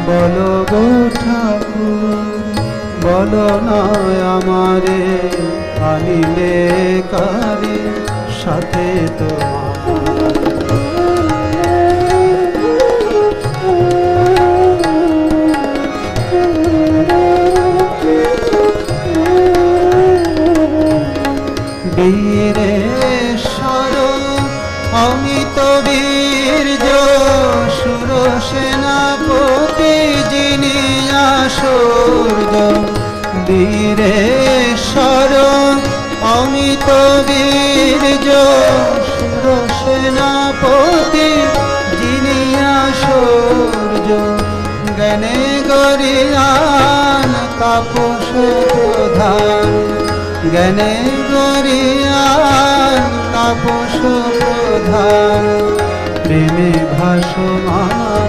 বলো গো ঠাকুর, বলো না আমারে আনিলে কারে সাথে তোমার। বীরেশ্বর অমিত বীর্য সুর সেনাপতি যিনি আশুর্য। বীরেশ্বর অমিত বীর্য সুর সেনাপতি যিনি আশুর্য। জ্ঞানে গরিয়ান তাপস প্রধান, জ্ঞানে গরিয়ান তাপস প্রধান। প্রেমে ভাসমান